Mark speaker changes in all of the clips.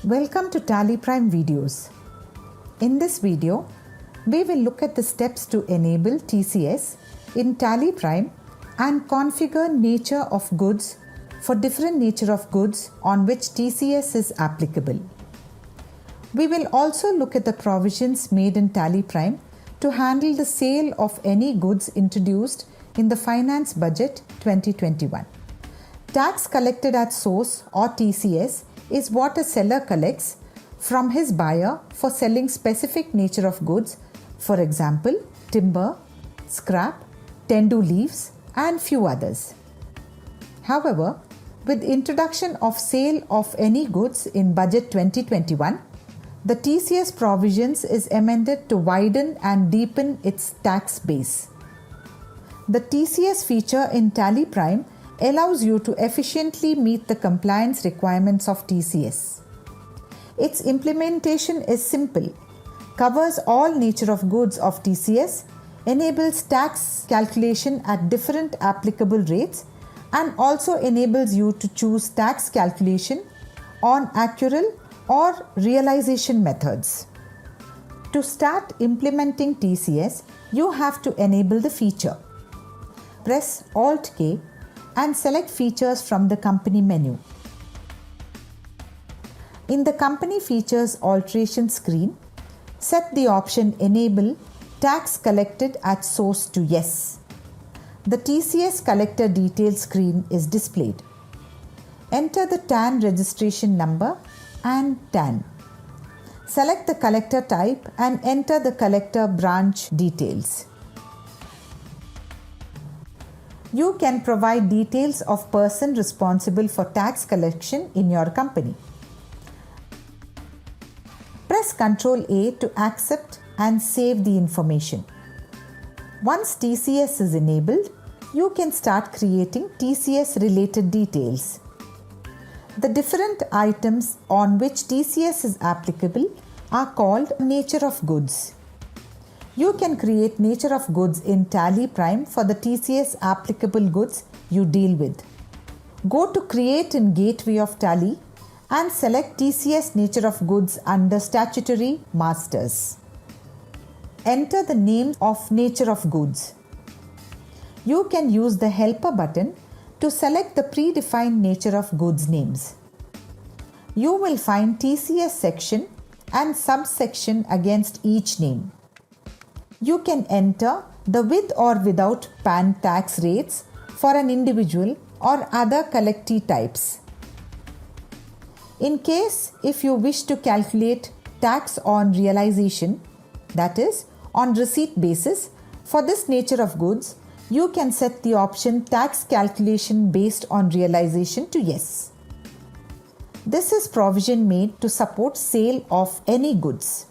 Speaker 1: Welcome to Tally Prime videos. In this video, we will look at the steps to enable TCS in Tally Prime and configure nature of goods for different nature of goods on which TCS is applicable. We will also look at the provisions made in Tally Prime to handle the sale of any goods introduced in the Finance Budget 2021. Tax collected at source or TCS is what a seller collects from his buyer for selling specific nature of goods, for example, timber, scrap, tendu leaves, and few others. However, with introduction of sale of any goods in Budget 2021, the TCS provisions is amended to widen and deepen its tax base. The TCS feature in Tally Prime allows you to efficiently meet the compliance requirements of TCS. Its implementation is simple, covers all nature of goods of TCS, enables tax calculation at different applicable rates, and also enables you to choose tax calculation on accrual or realization methods. To start implementing TCS, you have to enable the feature. Press Alt-K and select Features from the Company menu. In the Company Features Alteration screen, set the option Enable Tax Collected at Source to Yes. The TCS Collector Details screen is displayed. Enter the TAN registration number and TAN. Select the collector type and enter the collector branch details. You can provide details of person responsible for tax collection in your company. Press Ctrl A to accept and save the information. Once TCS is enabled, you can start creating TCS related details. The different items on which TCS is applicable are called nature of goods. You can create nature of goods in Tally Prime for the TCS applicable goods you deal with. Go to Create in Gateway of Tally and select TCS nature of goods under Statutory Masters. Enter the name of nature of goods. You can use the Helper button to select the predefined nature of goods names. You will find TCS section and subsection against each name. You can enter the with or without PAN tax rates for an individual or other collectee types. In case if you wish to calculate tax on realization, that is, on receipt basis, for this nature of goods, you can set the option Tax Calculation Based on Realization to Yes. This is provision made to support sale of any goods.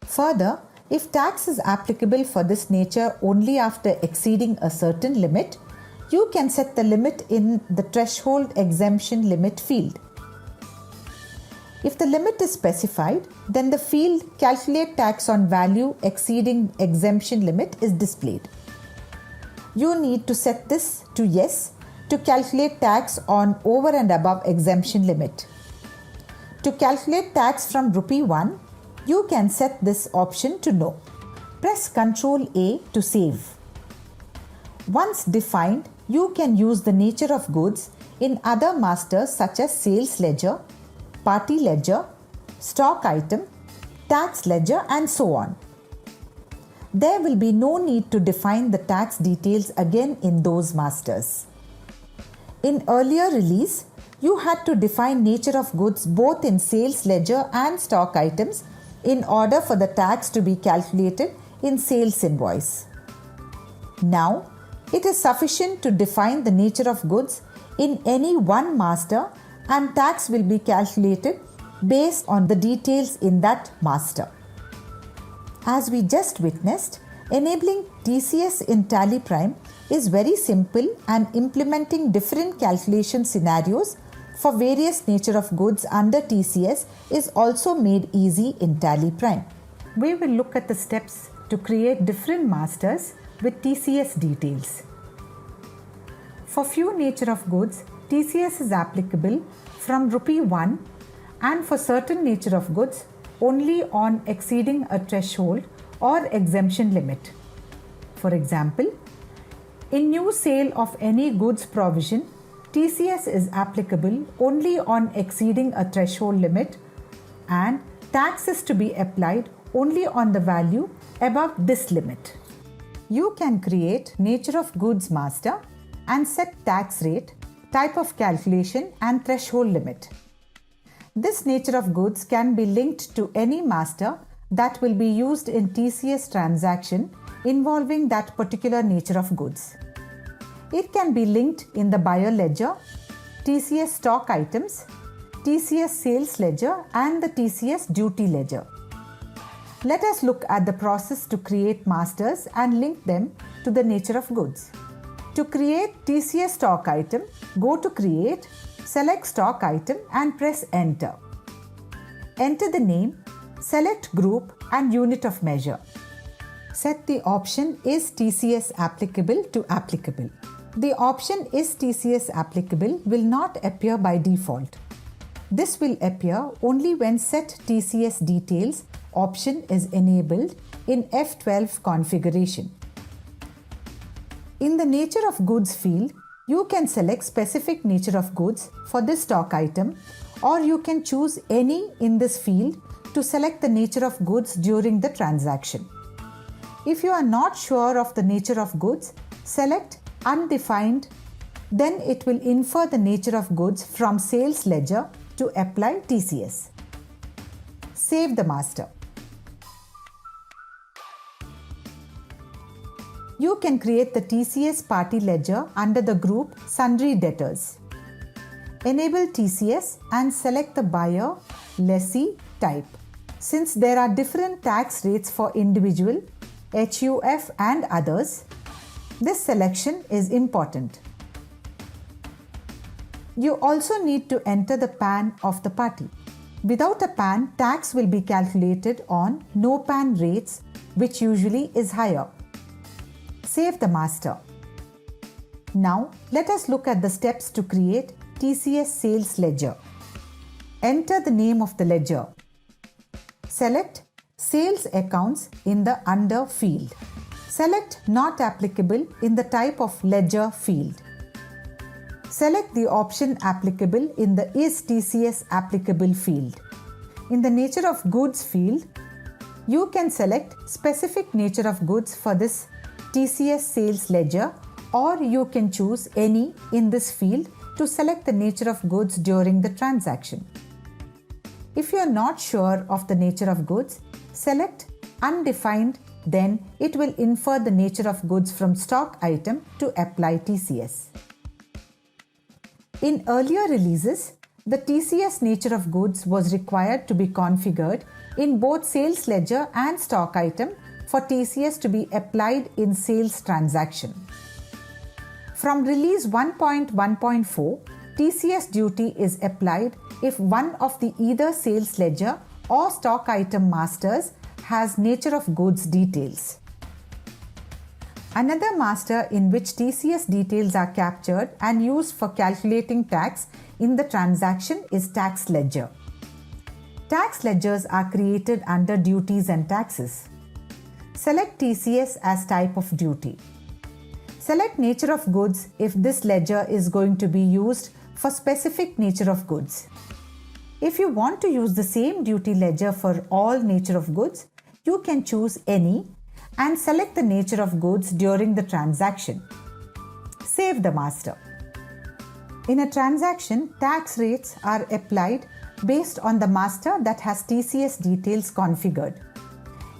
Speaker 1: Further, if tax is applicable for this nature only after exceeding a certain limit, you can set the limit in the Threshold Exemption Limit field. If the limit is specified, then the field Calculate Tax on Value Exceeding Exemption Limit is displayed. You need to set this to Yes to calculate tax on over and above exemption limit. To calculate tax from Rupee 1, you can set this option to No. Press Ctrl A to save. Once defined, you can use the nature of goods in other masters such as Sales Ledger, Party Ledger, Stock Item, Tax Ledger, and so on. There will be no need to define the tax details again in those masters. In earlier release, you had to define nature of goods both in Sales Ledger and Stock Items in order for the tax to be calculated in sales invoice. Now, it is sufficient to define the nature of goods in any one master and tax will be calculated based on the details in that master. As we just witnessed, enabling TCS in Tally Prime is very simple and implementing different calculation scenarios for various nature of goods under TCS is also made easy in Tally Prime. We will look at the steps to create different masters with TCS details. For few nature of goods, TCS is applicable from Rupee 1 and for certain nature of goods only on exceeding a threshold or exemption limit. For example, in new sale of any goods provision, TCS is applicable only on exceeding a threshold limit, and tax is to be applied only on the value above this limit. You can create nature of goods master and set tax rate, type of calculation and threshold limit. This nature of goods can be linked to any master that will be used in TCS transaction involving that particular nature of goods. It can be linked in the buyer ledger, TCS stock items, TCS sales ledger and the TCS duty ledger. Let us look at the process to create masters and link them to the nature of goods. To create TCS stock item, go to Create, select Stock Item and press Enter. Enter the name, select Group and Unit of Measure. Set the option Is TCS applicable to applicable. The option Is TCS applicable will not appear by default. This will appear only when Set TCS Details option is enabled in F12 configuration. In the Nature of Goods field, you can select specific nature of goods for this stock item, or you can choose any in this field to select the nature of goods during the transaction. If you are not sure of the nature of goods, select Undefined, then it will infer the nature of goods from sales ledger to apply TCS. Save the master. You can create the TCS party ledger under the group Sundry Debtors. Enable TCS and select the buyer, lessee type. Since there are different tax rates for individual, HUF and others, this selection is important. You also need to enter the PAN of the party. Without a PAN, tax will be calculated on no PAN rates, which usually is higher. Save the master. Now, let us look at the steps to create TCS sales ledger. Enter the name of the ledger. Select Sales Accounts in the Under field. Select Not Applicable in the Type of Ledger field. Select the option Applicable in the Is TCS Applicable field. In the Nature of Goods field, you can select specific nature of goods for this TCS sales ledger, or you can choose any in this field to select the nature of goods during the transaction. If you are not sure of the nature of goods, select Undefined, then it will infer the nature of goods from stock item to apply TCS. In earlier releases, the TCS nature of goods was required to be configured in both sales ledger and stock item for TCS to be applied in sales transaction. From release 1.1.4, TCS duty is applied if one of the either sales ledger or stock item masters has nature of goods details. Another master in which TCS details are captured and used for calculating tax in the transaction is tax ledger. Tax ledgers are created under duties and taxes. Select TCS as type of duty. Select nature of goods if this ledger is going to be used for specific nature of goods. If you want to use the same duty ledger for all nature of goods, you can choose any and select the nature of goods during the transaction. Save the master. In a transaction, tax rates are applied based on the master that has TCS details configured.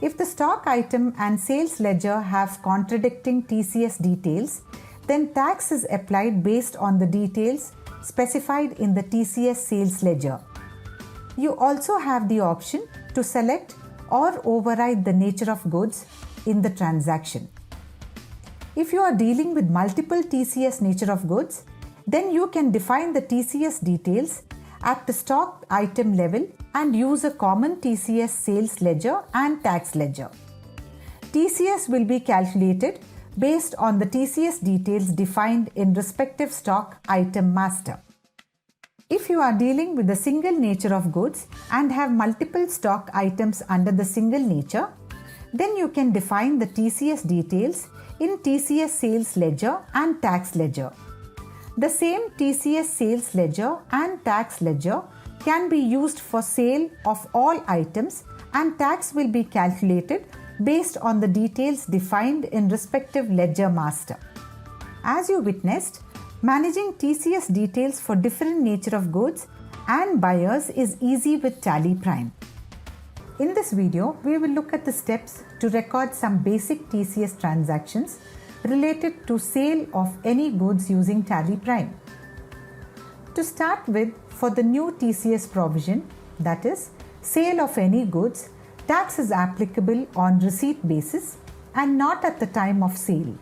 Speaker 1: If the stock item and sales ledger have contradicting TCS details, then tax is applied based on the details specified in the TCS sales ledger. You also have the option to select or override the nature of goods in the transaction. If you are dealing with multiple TCS nature of goods, then you can define the TCS details at the stock item level and use a common TCS sales ledger and tax ledger. TCS will be calculated based on the TCS details defined in respective stock item master. If you are dealing with the single nature of goods and have multiple stock items under the single nature, then you can define the TCS details in TCS sales ledger and tax ledger. The same TCS sales ledger and tax ledger can be used for sale of all items, and tax will be calculated based on the details defined in respective ledger master. As you witnessed, managing TCS details for different nature of goods and buyers is easy with Tally Prime. In this video, we will look at the steps to record some basic TCS transactions related to sale of any goods using Tally Prime. To start with, for the new TCS provision, that is, sale of any goods, tax is applicable on receipt basis and not at the time of sale.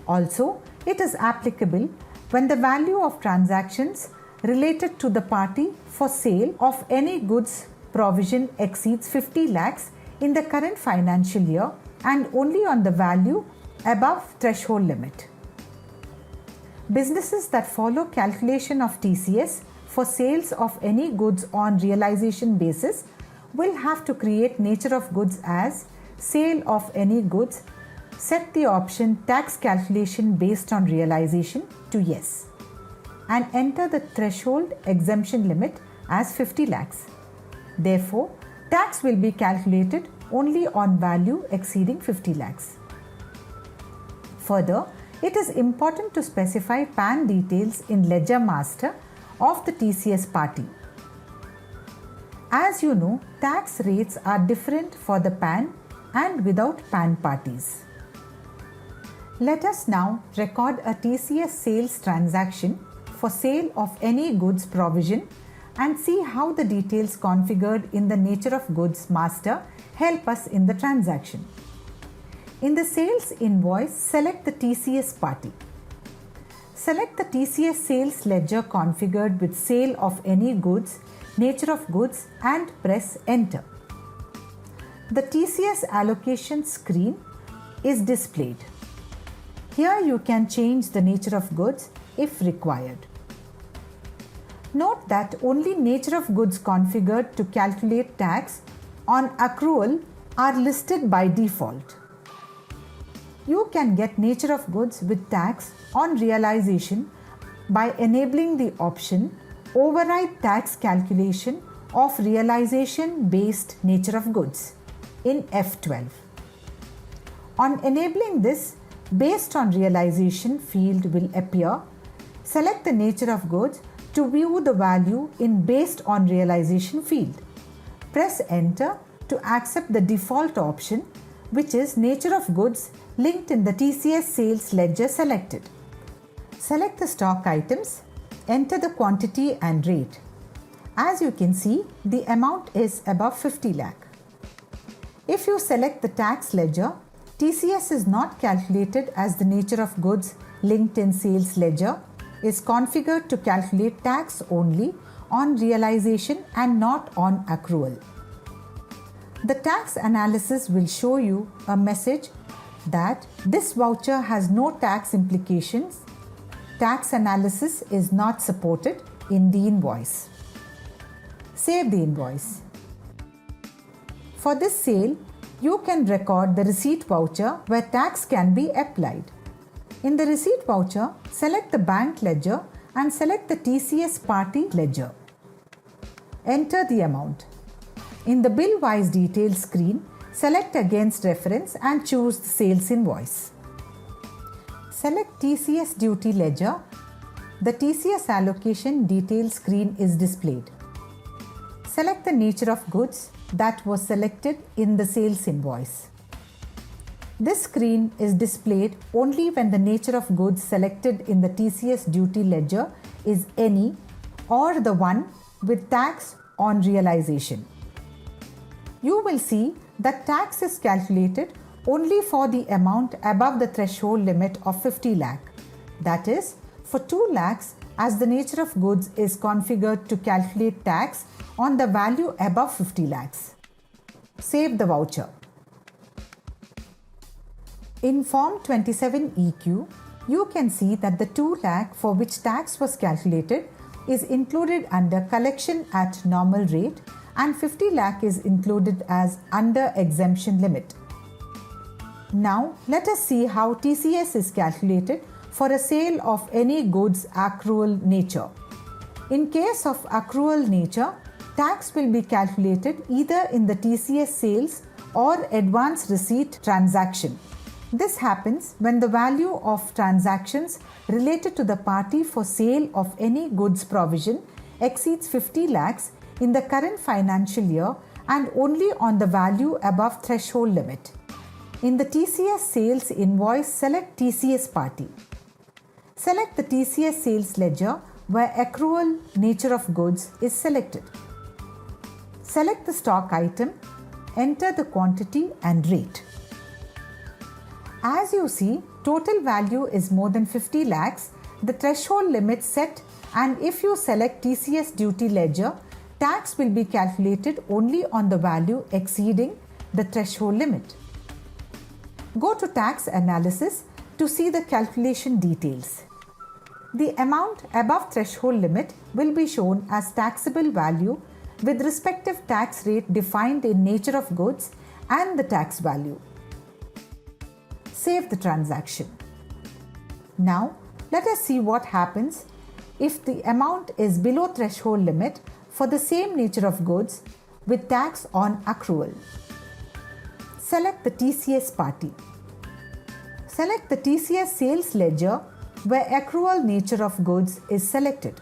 Speaker 1: Also, it is applicable when the value of transactions related to the party for sale of any goods provision exceeds 50 lakhs in the current financial year and only on the value above threshold limit. Businesses that follow calculation of TCS for sales of any goods on realization basis will have to create nature of goods as sale of any goods, set the option tax calculation based on realization to yes, and enter the threshold exemption limit as 50 lakhs. Therefore, tax will be calculated only on value exceeding 50 lakhs. Further, it is important to specify PAN details in ledger master of the TCS party. As you know, tax rates are different for the PAN and without PAN parties. Let us now record a TCS sales transaction for sale of any goods provision and see how the details configured in the nature of goods master help us in the transaction. In the sales invoice, select the TCS party. Select the TCS sales ledger configured with sale of any goods, nature of goods, and press enter. The TCS allocation screen is displayed. Here you can change the nature of goods if required. Note that only nature of goods configured to calculate tax on accrual are listed by default. You can get nature of goods with tax on realization by enabling the option Override Tax Calculation of Realization Based Nature of Goods in F12. On enabling this, Based on Realization field will appear. Select the nature of goods to view the value in Based on Realization field. Press enter to accept the default option, which is nature of goods linked in the TCS sales ledger selected. Select the stock items, enter the quantity and rate. As you can see, the amount is above 50 lakh. If you select the tax ledger, TCS is not calculated as the nature of goods linked in sales ledger is configured to calculate tax only on realization and not on accrual. The tax analysis will show you a message that this voucher has no tax implications. Tax analysis is not supported in the invoice. Save the invoice. For this sale, you can record the receipt voucher where tax can be applied. In the receipt voucher, select the bank ledger and select the TCS party ledger. Enter the amount. In the bill-wise details screen, select against reference and choose the sales invoice. Select TCS duty ledger. The TCS allocation details screen is displayed. Select the nature of goods that was selected in the sales invoice. This screen is displayed only when the nature of goods selected in the TCS duty ledger is any or the one with tax on realization. You will see that tax is calculated only for the amount above the threshold limit of 50 lakh. That is, for 2 lakhs, as the nature of goods is configured to calculate tax on the value above 50 lakhs. Save the voucher. In Form 27 EQ, you can see that the 2 lakh for which tax was calculated is included under collection at normal rate and 50 lakh is included as under exemption limit. Now let us see how TCS is calculated for a sale of any goods accrual nature. In case of accrual nature, tax will be calculated either in the TCS sales or advance receipt transaction. This happens when the value of transactions related to the party for sale of any goods provision exceeds 50 lakhs in the current financial year and only on the value above threshold limit. In the TCS sales invoice, select TCS party. Select the TCS sales ledger where accrual nature of goods is selected. Select the stock item, enter the quantity and rate. As you see, total value is more than 50 lakhs, the threshold limit set, and if you select TCS duty ledger, tax will be calculated only on the value exceeding the threshold limit. Go to tax analysis to see the calculation details. The amount above threshold limit will be shown as taxable value with respective tax rate defined in nature of goods and the tax value. Save the transaction. Now let us see what happens if the amount is below threshold limit for the same nature of goods with tax on accrual. Select the TCS party. Select the TCS sales ledger where accrual nature of goods is selected.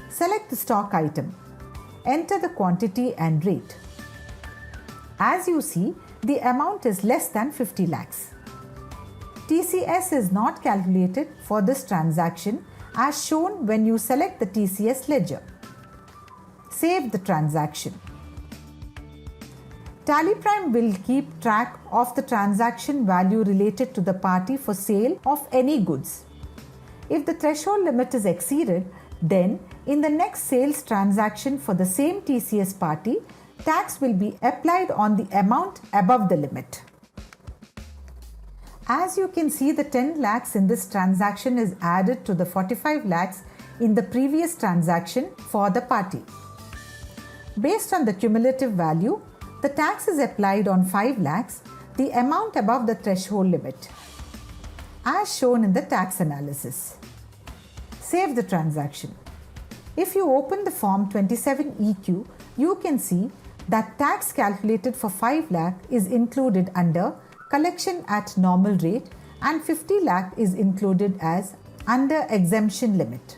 Speaker 1: Select the stock item. Enter the quantity and rate. As you see, the amount is less than 50 lakhs. TCS is not calculated for this transaction as shown when you select the TCS ledger. Save the transaction. TallyPrime will keep track of the transaction value related to the party for sale of any goods. If the threshold limit is exceeded, then in the next sales transaction for the same TCS party, tax will be applied on the amount above the limit. As you can see, the 10 lakhs in this transaction is added to the 45 lakhs in the previous transaction for the party. Based on the cumulative value, the tax is applied on 5 lakhs, the amount above the threshold limit, as shown in the tax analysis. Save the transaction. If you open the form 27EQ, you can see that tax calculated for 5 lakh is included under collection at normal rate and 50 lakh is included as under exemption limit.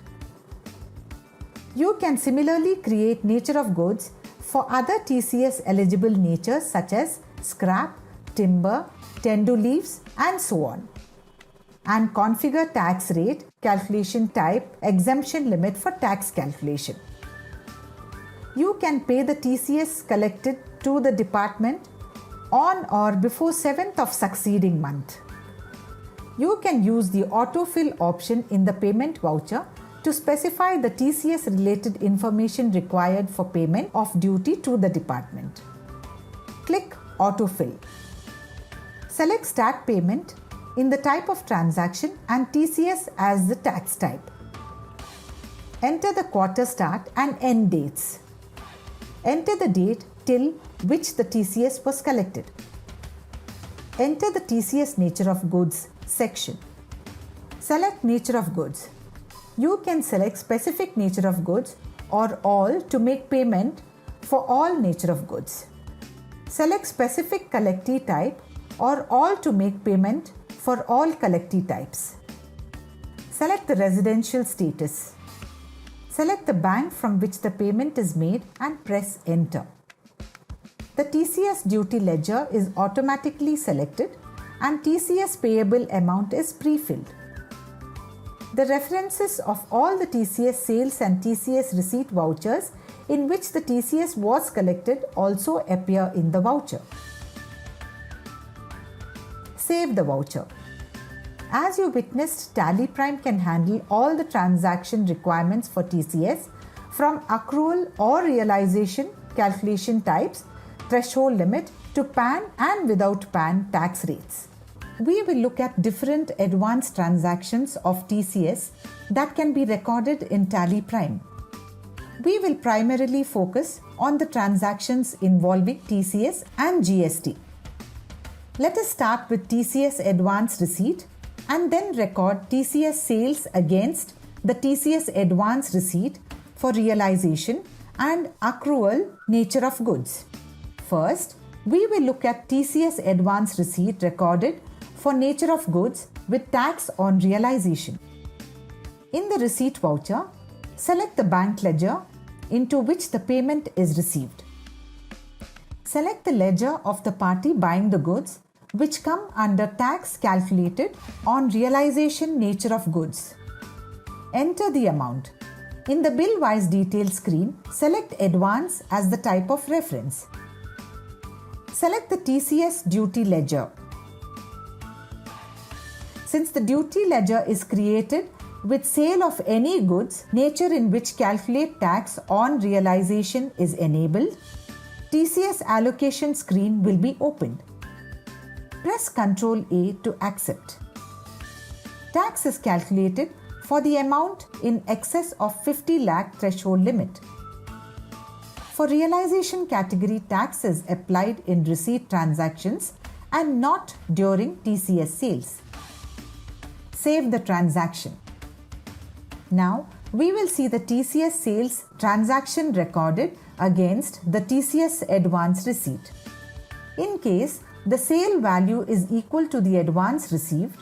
Speaker 1: You can similarly create nature of goods for other TCS eligible natures such as scrap, timber, tendu leaves and so on, and configure tax rate, calculation type, exemption limit for tax calculation. You can pay the TCS collected to the department on or before 7th of succeeding month. You can use the autofill option in the payment voucher to specify the TCS related information required for payment of duty to the department. Click Autofill. Select Start Payment in the type of transaction and TCS as the tax type. Enter the quarter start and end dates. Enter the date till which the TCS was collected. Enter the TCS nature of goods section. Select nature of goods. You can select specific nature of goods or all to make payment for all nature of goods. Select specific collectee type or all to make payment for all collectee types. Select the residential status. Select the bank from which the payment is made and press enter. The TCS duty ledger is automatically selected and TCS payable amount is pre-filled. The references of all the TCS sales and TCS receipt vouchers in which the TCS was collected also appear in the voucher. Save the voucher. As you witnessed, TallyPrime can handle all the transaction requirements for TCS from accrual or realization calculation types, threshold limit to PAN and without PAN tax rates. we will look at different advanced transactions of TCS that can be recorded in Tally Prime. We will primarily focus on the transactions involving TCS and GST. Let us start with TCS advance receipt and then record TCS sales against the TCS advance receipt for realization and accrual nature of goods. First, we will look at TCS advance receipt recorded for nature of goods with tax on realization. In the receipt voucher, select the bank ledger into which the payment is received. Select the ledger of the party buying the goods which come under tax calculated on realization nature of goods. Enter the amount. In the bill-wise detail screen, select Advance as the type of reference. Select the TCS duty ledger. Since the duty ledger is created with sale of any goods, nature in which calculate tax on realization is enabled, TCS allocation screen will be opened. Press Ctrl A to accept. Tax is calculated for the amount in excess of 50 lakh threshold limit. For realization category, tax is applied in receipt transactions and not during TCS sales. Save the transaction. Now, we will see the TCS sales transaction recorded against the TCS advance receipt. In case the sale value is equal to the advance received,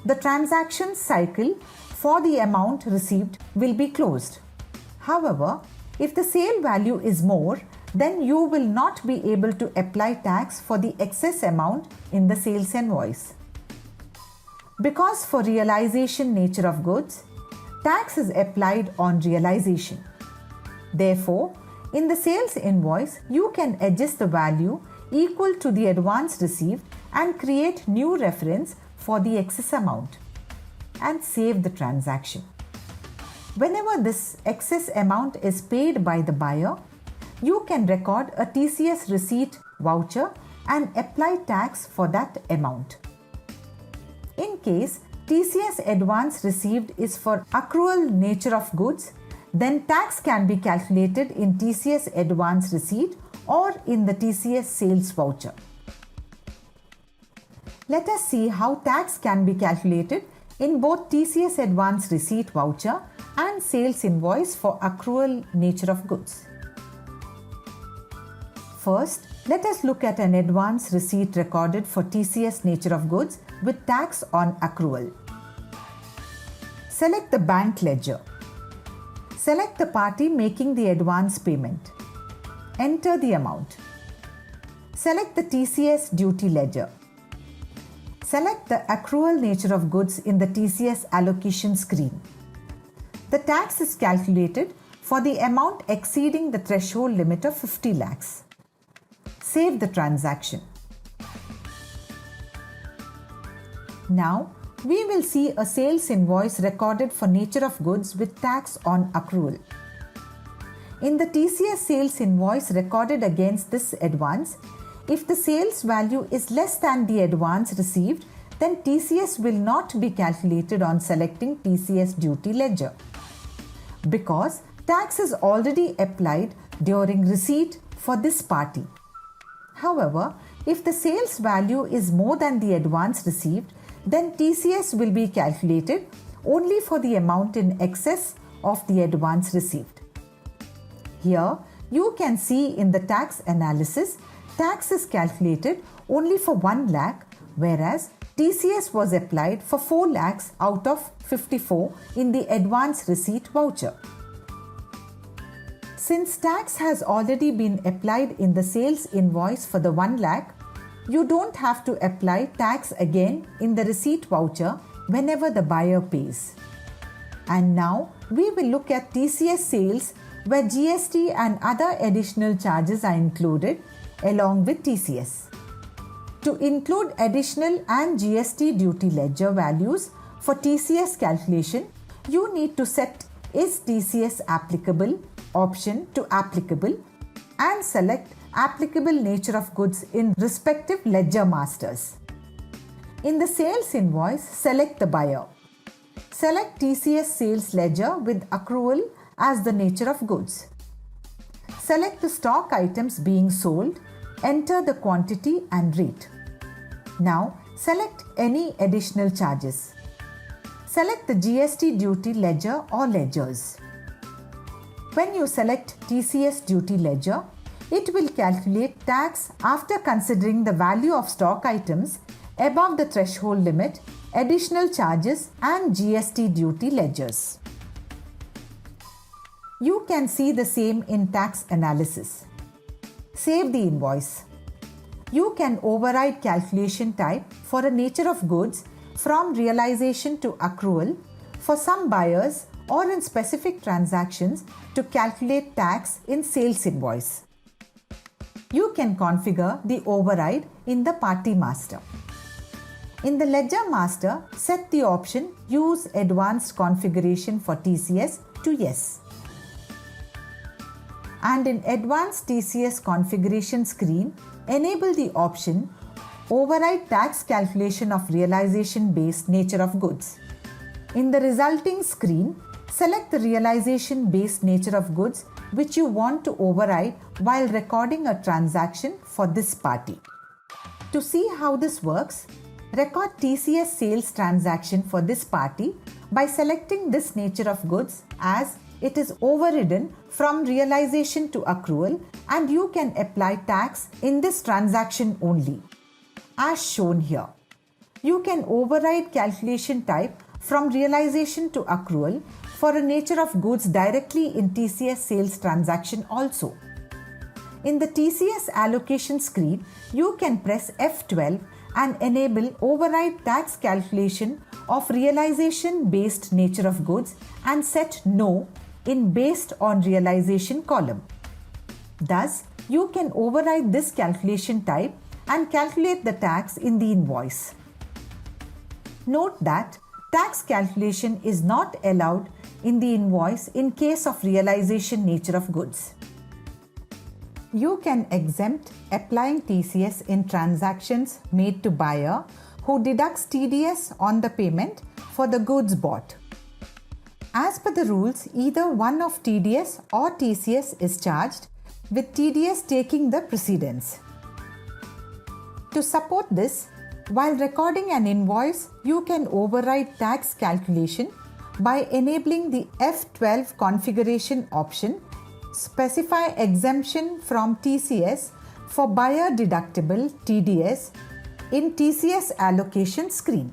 Speaker 1: the transaction cycle for the amount received will be closed. However, if the sale value is more, then you will not be able to apply tax for the excess amount in the sales invoice. Because for realization nature of goods, tax is applied on realization. Therefore, in the sales invoice, you can adjust the value equal to the advance received and create new reference for the excess amount and save the transaction. Whenever this excess amount is paid by the buyer, you can record a TCS receipt voucher and apply tax for that amount. In case TCS advance received is for accrual nature of goods, then tax can be calculated in TCS advance receipt or in the TCS sales voucher. Let us see how tax can be calculated in both TCS advance receipt voucher and sales invoice for accrual nature of goods. First, let us look at an advance receipt recorded for TCS nature of goods with tax on accrual. Select the bank ledger. Select the party making the advance payment. Enter the amount. Select the TCS duty ledger. Select the accrual nature of goods in the TCS allocation screen. The tax is calculated for the amount exceeding the threshold limit of 50 lakhs. Save the transaction. Now, we will see a sales invoice recorded for nature of goods with tax on accrual. In the TCS sales invoice recorded against this advance, if the sales value is less than the advance received, then TCS will not be calculated on selecting TCS duty ledger, because tax is already applied during receipt for this party. However, if the sales value is more than the advance received, then TCS will be calculated only for the amount in excess of the advance received. Here, you can see in the tax analysis, tax is calculated only for 1 lakh, whereas TCS was applied for 4 lakhs out of 54 in the advance receipt voucher. Since tax has already been applied in the sales invoice for the 1 lakh, you don't have to apply tax again in the receipt voucher whenever the buyer pays. And now we will look at TCS sales where GST and other additional charges are included along with TCS. To include additional and GST duty ledger values for TCS calculation, you need to set Is TCS applicable option to applicable and select applicable nature of goods in respective ledger masters. In the sales invoice, select the buyer. Select TCS sales ledger with accrual as the nature of goods. Select the stock items being sold, enter the quantity and rate. Now, select any additional charges. Select the GST duty ledger or ledgers. When you select TCS duty ledger, it will calculate tax after considering the value of stock items above the threshold limit, additional charges and GST duty ledgers. You can see the same in tax analysis. Save the invoice. You can override calculation type for a nature of goods from realization to accrual for some buyers or in specific transactions to calculate tax in sales invoice. You can configure the override in the Party Master. In the Ledger Master, set the option Use Advanced Configuration for TCS to Yes. And in Advanced TCS Configuration screen, enable the option Override Tax Calculation of Realization-Based Nature of Goods. In the resulting screen, select the realization-based nature of goods which you want to override while recording a transaction for this party. To see how this works, record TCS sales transaction for this party by selecting this nature of goods as it is overridden from realization to accrual and you can apply tax in this transaction only. As shown here, you can override calculation type from realization to accrual for a nature of goods directly in TCS sales transaction also. In the TCS allocation screen, you can press F12 and enable override tax calculation of realization based nature of goods and set No in based on realization column. Thus, you can override this calculation type and calculate the tax in the invoice. Note that tax calculation is not allowed in the invoice in case of realization nature of goods. You can exempt applying TCS in transactions made to buyer who deducts TDS on the payment for the goods bought. As per the rules, either one of TDS or TCS is charged, with TDS taking the precedence. To support this, while recording an invoice, you can override tax calculation by enabling the F12 configuration option, specify exemption from TCS for buyer deductible TDS in TCS allocation screen.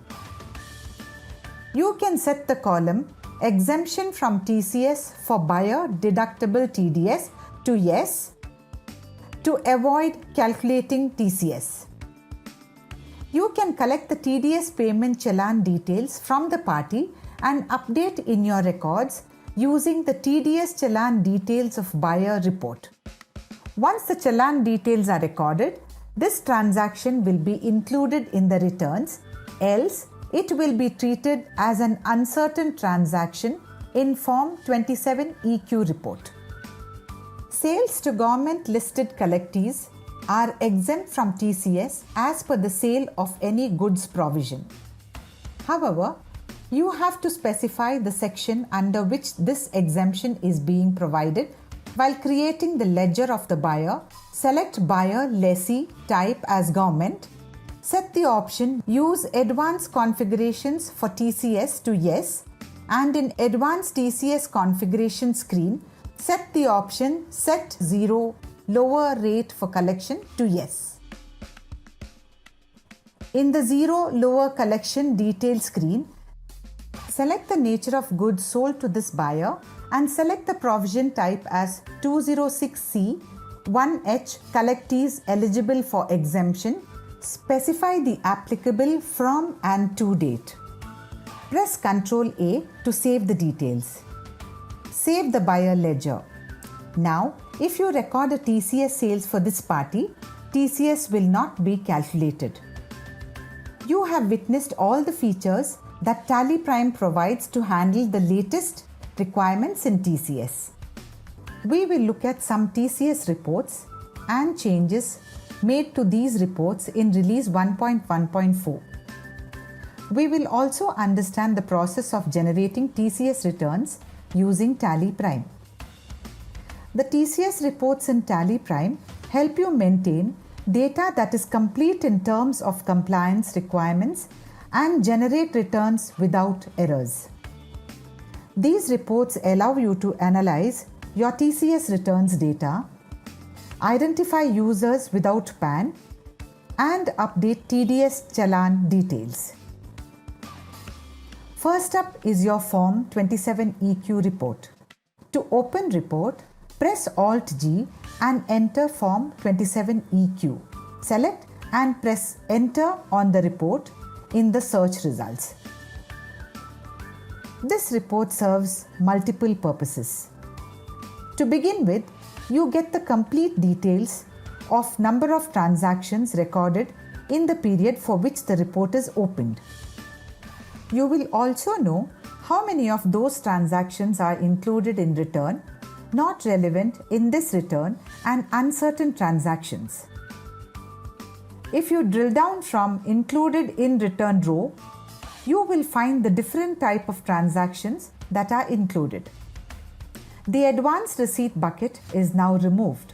Speaker 1: You can set the column Exemption from TCS for buyer deductible TDS to Yes to avoid calculating TCS. You can collect the TDS payment challan details from the party and update in your records using the TDS challan details of buyer report. Once the challan details are recorded, this transaction will be included in the returns, else it will be treated as an uncertain transaction in Form 27 EQ report. Sales to government listed collectees are exempt from TCS as per the sale of any goods provision. However, you have to specify the section under which this exemption is being provided while creating the ledger of the buyer. Select buyer lessee type as government. Set the option Use Advanced Configurations for TCS to Yes, and in Advanced TCS Configuration screen, set the option Set 0 Lower Rate for Collection to Yes. In the 0 Lower Collection Detail screen, select the nature of goods sold to this buyer and select the provision type as 206C 1H collectees eligible for exemption. Specify the applicable from and to date. Press Ctrl A to save the details. Save the buyer ledger. Now, if you record a TCS sales for this party, TCS will not be calculated. You have witnessed all the features that Tally Prime provides to handle the latest requirements in TCS. We will look at some TCS reports and changes made to these reports in Release 1.1.4. We will also understand the process of generating TCS returns using Tally Prime. The TCS reports in Tally Prime help you maintain data that is complete in terms of compliance requirements and generate returns without errors. These reports allow you to analyze your TCS returns data, identify users without PAN, and update TDS Challan details. First up is your Form 27EQ report. To open report, press Alt-G and enter Form 27EQ. Select and press Enter on the report in the search results. This report serves multiple purposes. To begin with, you get the complete details of number of transactions recorded in the period for which the report is opened. You will also know how many of those transactions are included in return, not relevant in this return, and uncertain transactions. If you drill down from included in return row, you will find the different type of transactions that are included. The advanced receipt bucket is now removed.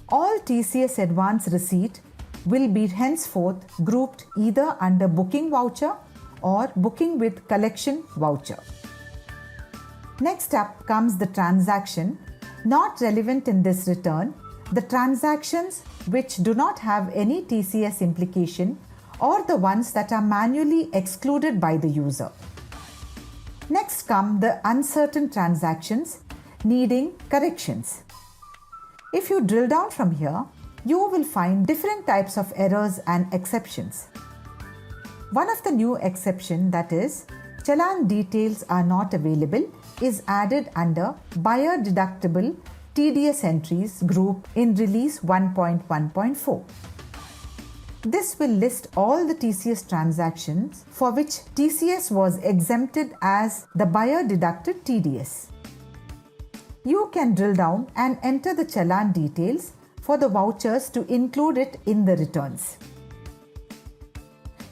Speaker 1: All TCS advance receipt will be henceforth grouped either under booking voucher or booking with collection voucher. Next up comes the transaction not relevant in this return, the transactions which do not have any TCS implication or the ones that are manually excluded by the user. Next come the uncertain transactions needing corrections. If you drill down from here, you will find different types of errors and exceptions. One of the new exception, that is, Challan details are not available, is added under buyer deductible TDS entries group in release 1.1.4. This will list all the TCS transactions for which TCS was exempted as the buyer deducted TDS. You can drill down and enter the Challan details for the vouchers to include it in the returns.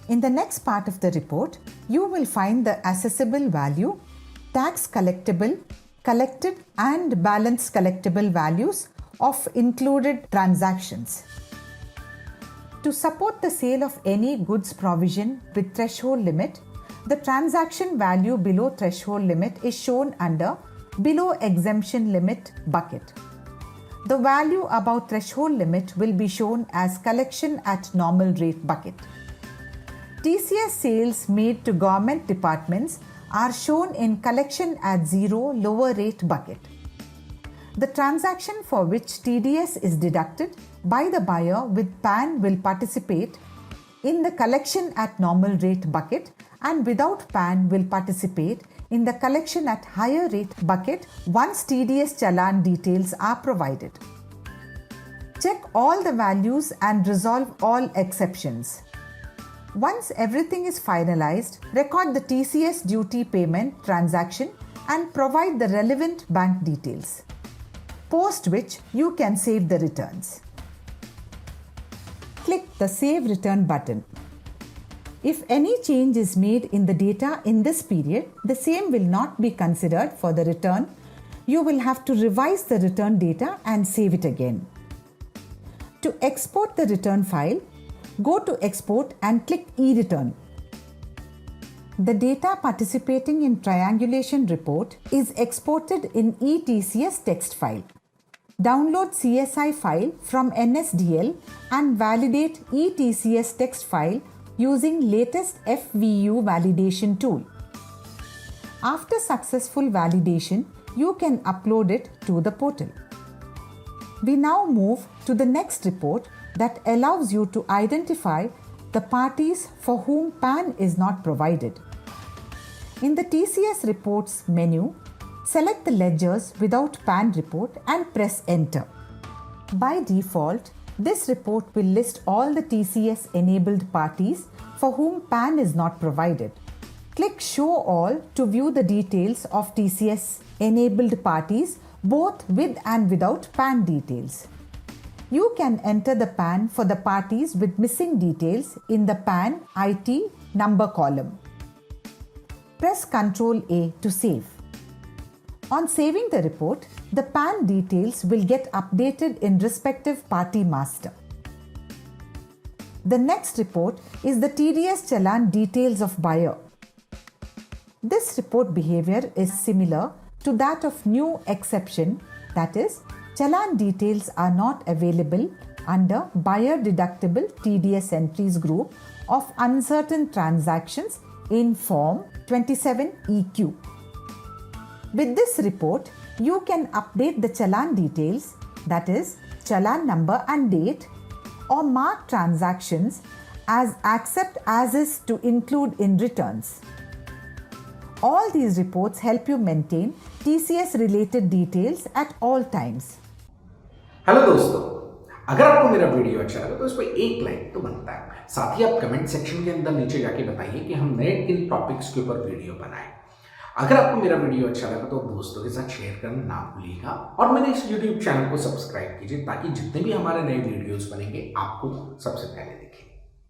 Speaker 1: In the next part of the report, you will find the assessable value, tax collectible, collected and balance collectible values of included transactions. To support the sale of any goods provision with threshold limit, the transaction value below threshold limit is shown under below exemption limit bucket. The value above threshold limit will be shown as collection at normal rate bucket. TCS sales made to government departments are shown in collection at zero lower rate bucket. The transaction for which TDS is deducted by the buyer with PAN will participate in the collection at normal rate bucket, and without PAN will participate in the collection at higher rate bucket once TDS Challan details are provided. Check all the values and resolve all exceptions. Once everything is finalized, record the TCS duty payment transaction and provide the relevant bank details, post which you can save the returns. Click the Save Return button. If any change is made in the data in this period, the same will not be considered for the return. You will have to revise the return data and save it again. To export the return file, go to Export and click E-Return. The data participating in triangulation report is exported in eTCS text file. Download CSI file from NSDL and validate eTCS text file using latest FVU validation tool. After successful validation, you can upload it to the portal. We now move to the next report that allows you to identify the parties for whom PAN is not provided. In the TCS Reports menu, select the ledgers without PAN report and press Enter. By default, this report will list all the TCS enabled parties for whom PAN is not provided. Click Show All to view the details of TCS enabled parties both with and without PAN details. You can enter the PAN for the parties with missing details in the PAN IT number column. Press Ctrl A to save. On saving the report, the PAN details will get updated in respective party master. The next report is the TDS Challan details of buyer. This report behavior is similar to that of new exception, that is, Challan details are not available under buyer deductible TDS entries group of uncertain transactions in Form 27EQ. With this report, you can update the Challan details, that is, Challan number and date, or mark transactions as accept as is to include in returns. All these reports help you maintain TCS related details at all times.
Speaker 2: Hello दोस्तों, अगर आपको मेरा video अच्छा लगा तो इस पर एक लाइक तो बनता है। साथ ही आप कमेंट सेक्शन के अंदर नीचे जाके बताइए कि हम नए किन टॉपिक्स के ऊपर वीडियो बनाएं। अगर आपको मेरा वीडियो अच्छा लगा तो दोस्तों के साथ शेयर करना ना भूलिएगा और मेरे इस YouTube चैनल को सब्सक्राइब कीजिए ताकि जितने भी हमारे नए वीडियोस बनेंगे आपको सबसे पहले दिखें।